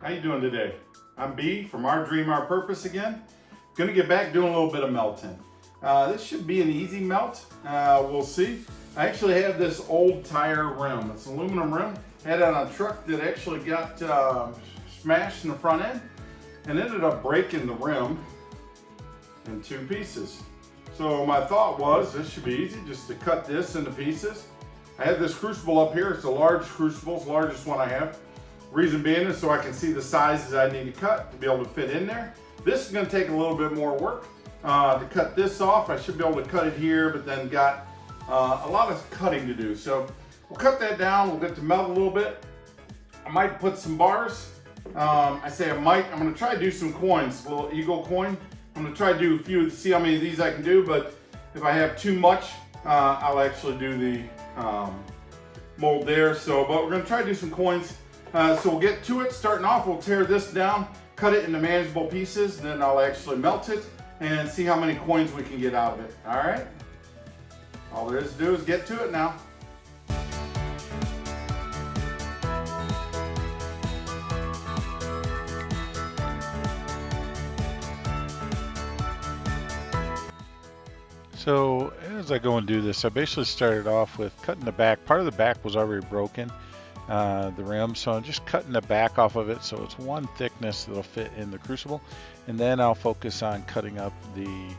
How you doing today? I'm B from Our Dream, Our Purpose again. Gonna get back doing a little bit of melting. This should be an easy melt. We'll see. I actually have this old tire rim. It's an aluminum rim. Had it on a truck that actually got smashed in the front end and ended up breaking the rim in two pieces. So my thought was this should be easy just to cut this into pieces. I have this crucible up here. It's a large crucible, it's the largest one I have. Reason being is so I can see the sizes I need to cut to be able to fit in there. This is going to take a little bit more work to cut this off. I should be able to cut it here, but then got a lot of cutting to do. So we'll cut that down. We'll get to melt a little bit. I might put some bars. I say I might. I'm going to try to do some coins, a little eagle coin. I'm going to try to do a few, see how many of these I can do, but if I have too much, I'll actually do the mold there. So, but we're going to try to do some coins. So we'll get to it. Starting off, we'll tear this down, cut it into manageable pieces, then I'll actually melt it and see how many coins we can get out of it. All right? All there is to do is get to it now. So as I go and do this, I basically started off with cutting the back. Part of the back was already broken, the rim, so I'm just cutting the back off of it so it's one thickness that'll fit in the crucible, and then I'll focus on cutting up the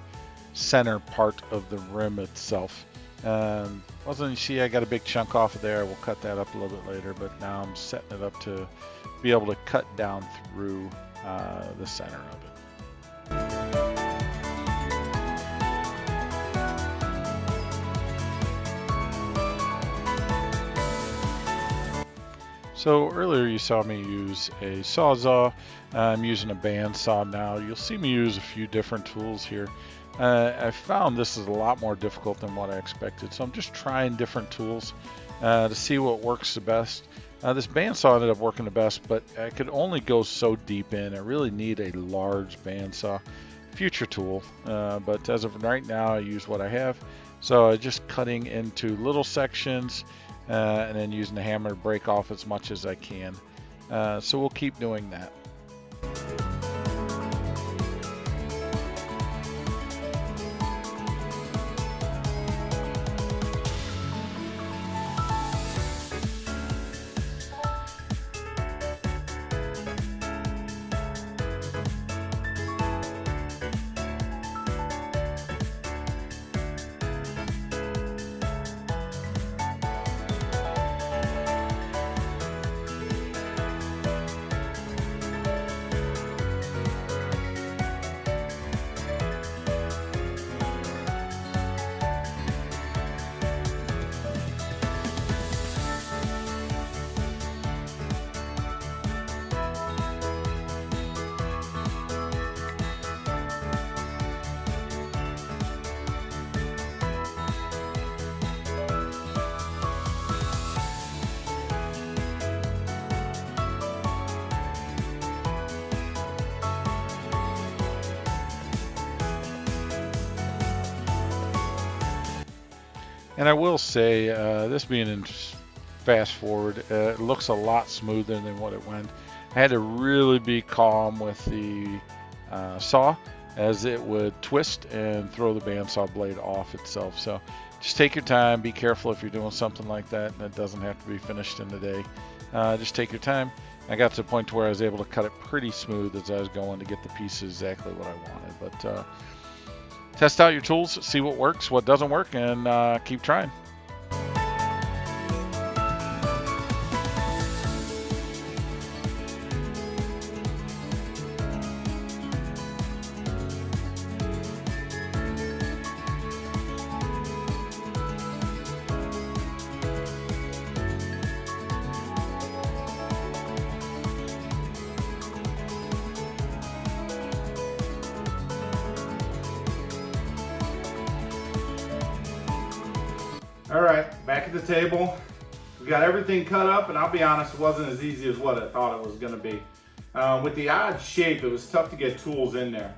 center part of the rim itself. Also, you see I got a big chunk off of there. We'll cut that up a little bit later, but now I'm setting it up to be able to cut down through the center of it. So earlier you saw me use a Sawzall. I'm using a bandsaw now. You'll see me use a few different tools here. I found this is a lot more difficult than what I expected, so I'm just trying different tools to see what works the best. This bandsaw ended up working the best, but I could only go so deep in. I really need a large bandsaw. Future tool, but as of right now I use what I have. So I'm just cutting into little sections and then using the hammer to break off as much as I can. So we'll keep doing that. And I will say, this being in fast forward, it looks a lot smoother than what it went. I had to really be calm with the saw as it would twist and throw the bandsaw blade off itself. So just take your time, be careful if you're doing something like that, and it doesn't have to be finished in a day. Just take your time. I got to the point to where I was able to cut it pretty smooth as I was going to get the pieces exactly what I wanted. But test out your tools, see what works, what doesn't work, and keep trying. All right, back at the table. We got everything cut up, and I'll be honest, it wasn't as easy as what I thought it was gonna be. With the odd shape, it was tough to get tools in there.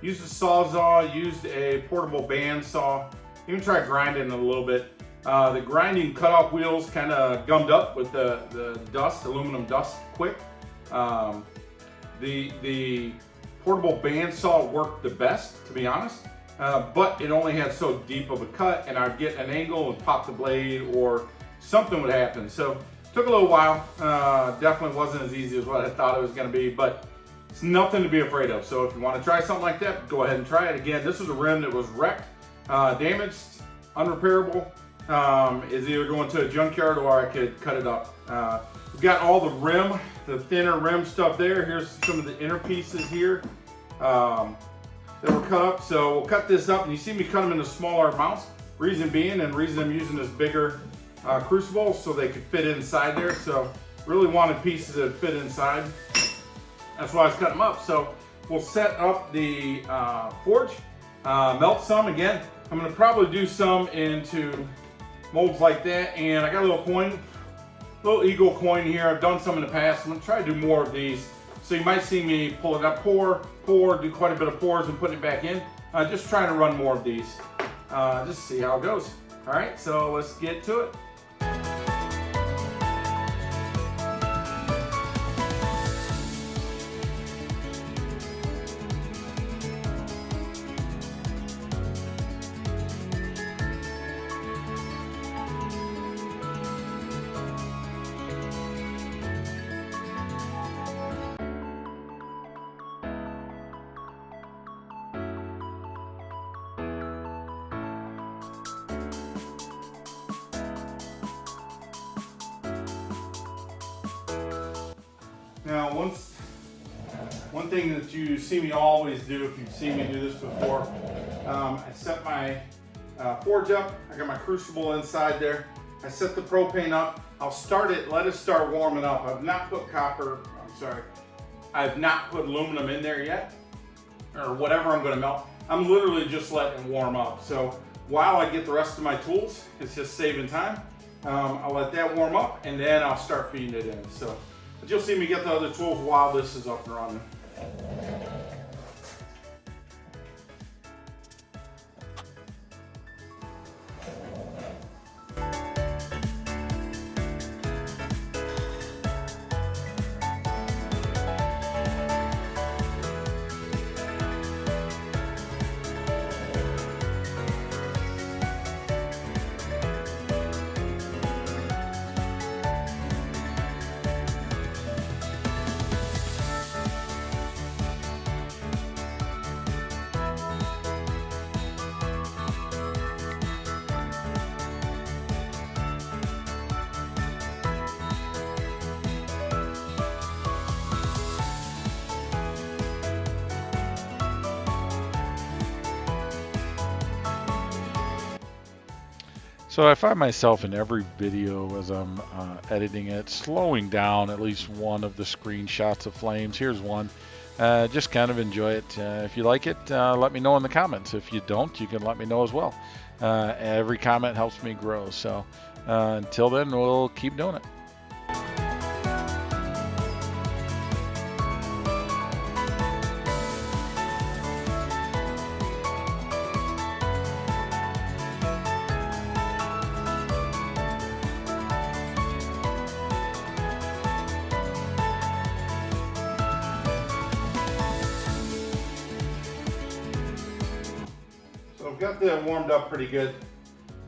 Used a Sawzall, used a portable bandsaw, even tried grinding a little bit. The grinding cutoff wheels kind of gummed up with the dust, aluminum dust quick. The portable bandsaw worked the best, to be honest, but it only had so deep of a cut, and I'd get an angle and pop the blade, or something would happen. So took a little while. Definitely wasn't as easy as what I thought it was going to be, but it's nothing to be afraid of. So if you want to try something like that, go ahead and try it. Again, this was a rim that was wrecked, damaged, unrepairable. Is either going to a junkyard or I could cut it up. We've got all the rim, the thinner rim stuff there. Here's some of the inner pieces here that were cut up. So we'll cut this up, and you see me cut them into smaller amounts. Reason being, and reason I'm using this bigger crucible, so they could fit inside there. So really wanted pieces that fit inside. That's why I was cutting them up. So we'll set up the forge, melt some. Again, I'm gonna probably do some into molds like that. And I got a little coin, little eagle coin here. I've done some in the past. I'm gonna try to do more of these. So you might see me pull it up, pour, do quite a bit of pours and putting it back in. Just trying to run more of these. Just see how it goes. All right, so let's get to it. Now, one thing that you see me always do, if you've seen me do this before, I set my forge up. I got my crucible inside there. I set the propane up. I'll start it, let it start warming up. I've not put I've not put aluminum in there yet, or whatever I'm gonna melt. I'm literally just letting it warm up. So while I get the rest of my tools, it's just saving time. I'll let that warm up, and then I'll start feeding it in. So. But you'll see me get the other tools while this is up and running. So I find myself in every video as I'm editing it, slowing down at least one of the screenshots of flames. Here's one. Just kind of enjoy it. If you like it, let me know in the comments. If you don't, you can let me know as well. Every comment helps me grow. So until then, we'll keep doing it. I've got that warmed up pretty good.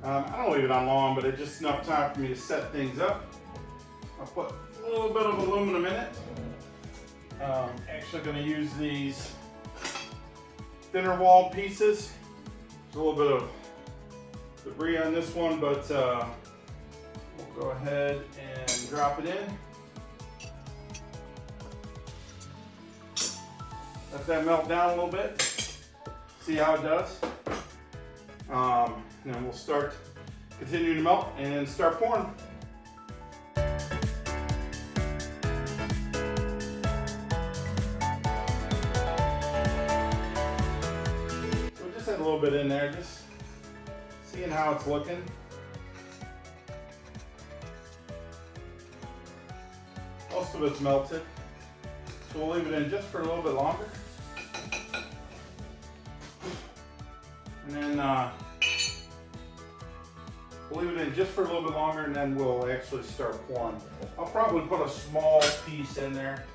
I don't leave it on long, but it's just enough time for me to set things up. I'll put a little bit of aluminum in it. Actually going to use these thinner wall pieces. There's a little bit of debris on this one, but we'll go ahead and drop it in. Let that melt down a little bit. See how it does. And then we'll start continuing to melt and start pouring. So we just had a little bit in there, just seeing how it's looking. Most of it's melted, so we'll leave it in just for a little bit longer. And then we'll leave it in just for a little bit longer, and then we'll actually start pouring. I'll probably put a small piece in there.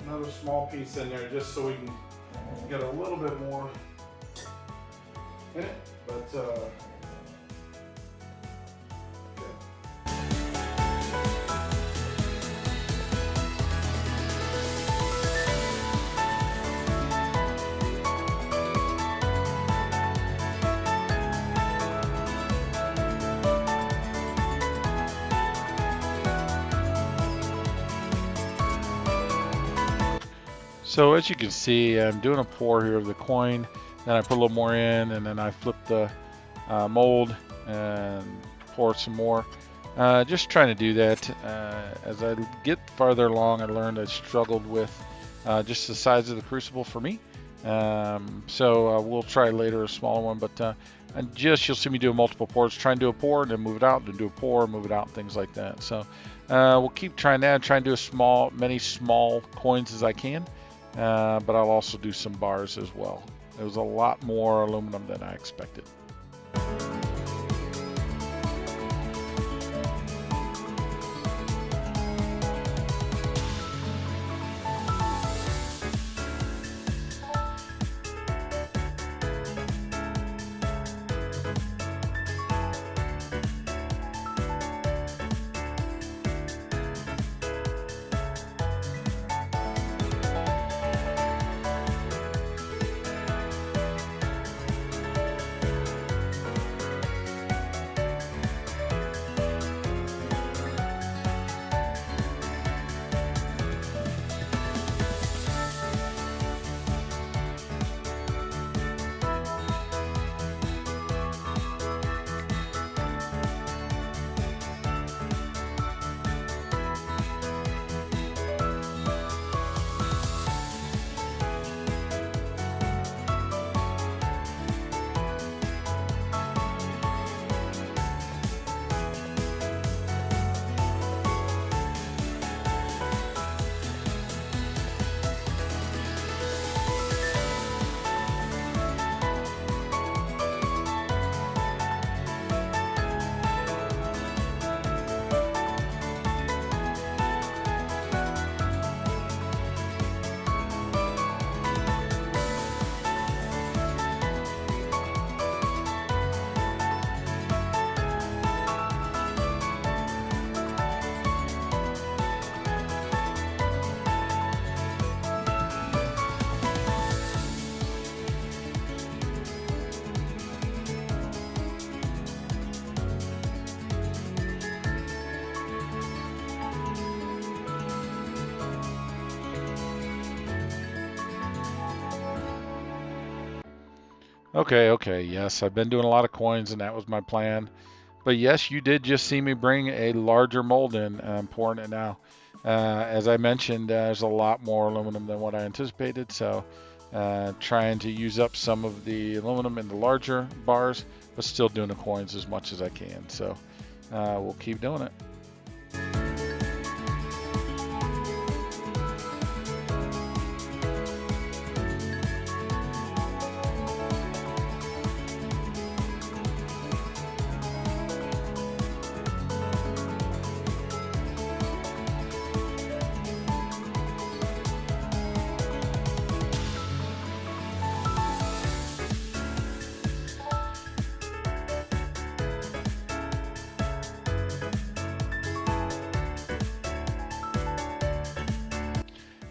another small piece in there just so we can get a little bit more in it. But okay. So as you can see, I'm doing a pour here of the coin, then I put a little more in, and then I flip the mold and pour some more. Just trying to do that. As I get farther along, I learned I struggled with just the size of the crucible for me. So we'll try later a smaller one, but you'll see me do multiple pours. Try and do a pour, and then move it out, then do a pour, move it out, things like that. So we'll keep trying that. Try and do many small coins as I can. But I'll also do some bars as well. It was a lot more aluminum than I expected. Okay, yes, I've been doing a lot of coins, and that was my plan. But yes, you did just see me bring a larger mold in. I'm pouring it now. As I mentioned, there's a lot more aluminum than what I anticipated, so trying to use up some of the aluminum in the larger bars, but still doing the coins as much as I can. So we'll keep doing it.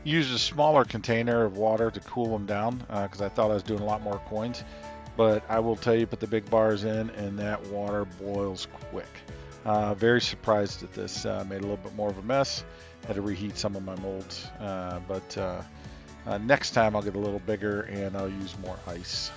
Used a smaller container of water to cool them down because I thought I was doing a lot more coins, but I will tell you, put the big bars in and that water boils quick. Very surprised at this. Made a little bit more of a mess. Had to reheat some of my molds, but next time I'll get a little bigger and I'll use more ice.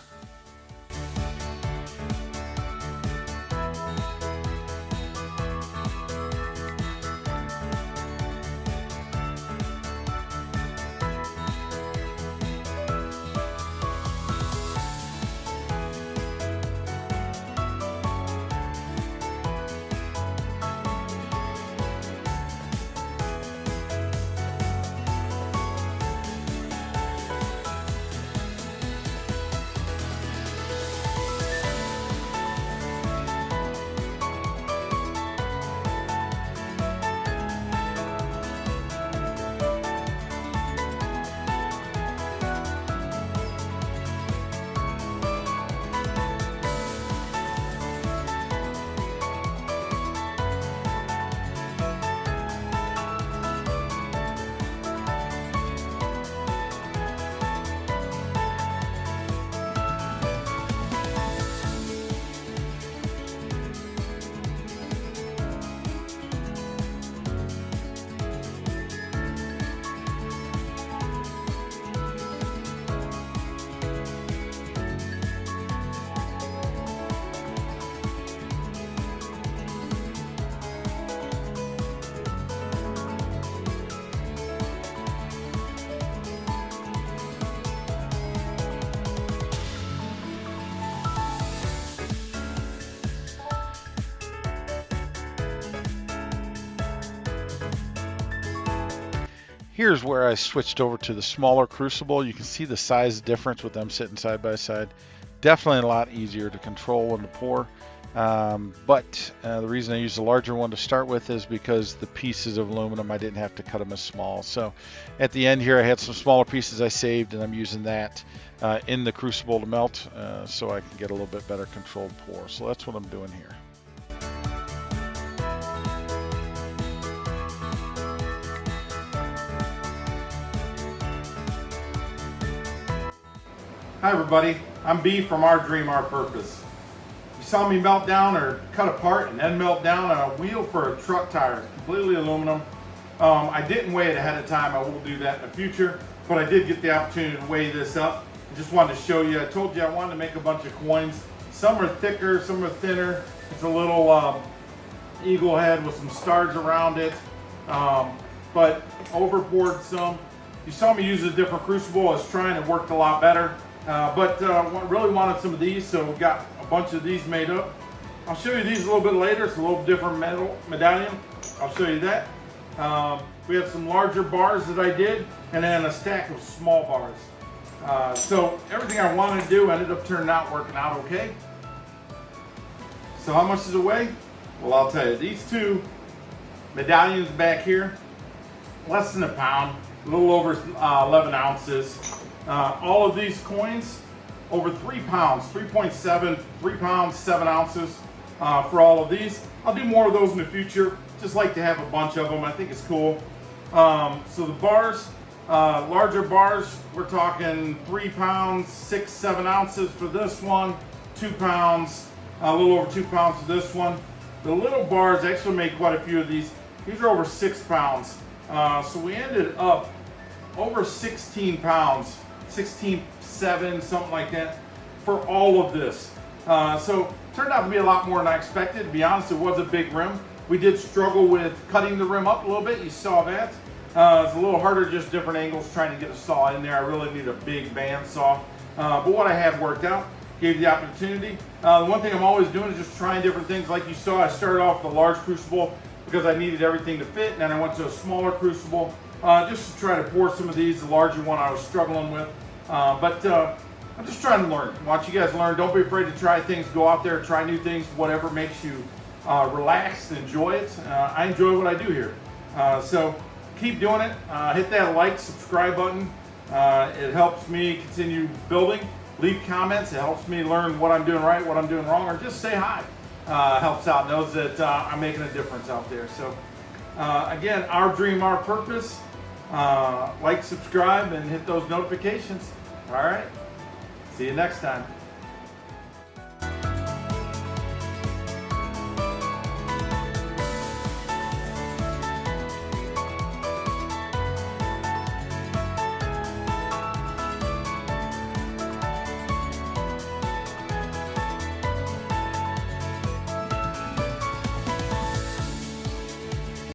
Here's where I switched over to the smaller crucible. You can see the size difference with them sitting side by side. Definitely a lot easier to control and to pour. But the reason I used the larger one to start with is because the pieces of aluminum, I didn't have to cut them as small. So at the end here, I had some smaller pieces I saved, and I'm using that in the crucible to melt so I can get a little bit better controlled pour. So that's what I'm doing here. Hi everybody, I'm B from Our Dream, Our Purpose. You saw me melt down or cut apart and then melt down a wheel for a truck tire. It's completely aluminum. I didn't weigh it ahead of time. I will do that in the future, but I did get the opportunity to weigh this up. I just wanted to show you. I told you I wanted to make a bunch of coins. Some are thicker, some are thinner. It's a little eagle head with some stars around it, but overpoured some. You saw me use a different crucible. I was trying, it worked a lot better. But really wanted some of these, so we got a bunch of these made up. I'll show you these a little bit later. It's a little different metal medallion. I'll show you that. We have some larger bars that I did, and then a stack of small bars. So everything I wanted to do ended up turning out working out okay. So how much does it weigh? Well, I'll tell you. These two medallions back here, less than a pound, a little over 11 ounces. All of these coins, over 3 pounds, 3.7, 3 pounds, 7 ounces for all of these. I'll do more of those in the future. Just like to have a bunch of them. I think it's cool. So the bars, larger bars, we're talking 3 pounds, 6, 7 ounces for this one, 2 pounds, a little over 2 pounds for this one. The little bars actually make quite a few of these. These are over 6 pounds. So we ended up over 16 pounds. 16.7, something like that, for all of this. So it turned out to be a lot more than I expected. To be honest, it was a big rim. We did struggle with cutting the rim up a little bit. You saw that. It's a little harder, just different angles, trying to get a saw in there. I really need a big band saw. But what I have worked out, gave the opportunity. The one thing I'm always doing is just trying different things. Like you saw, I started off with a large crucible because I needed everything to fit, and then I went to a smaller crucible just to try to pour some of these. The larger one I was struggling with. But I'm just trying to learn. Watch you guys learn. Don't be afraid to try things. Go out there, try new things, whatever makes you relax, enjoy it. I enjoy what I do here. So keep doing it. Hit that like, subscribe button. It helps me continue building. Leave comments. It helps me learn what I'm doing right, what I'm doing wrong, or just say hi. Helps out. Knows that I'm making a difference out there. So again, Our Dream, Our Purpose. Like, subscribe, and hit those notifications. All right. See you next time.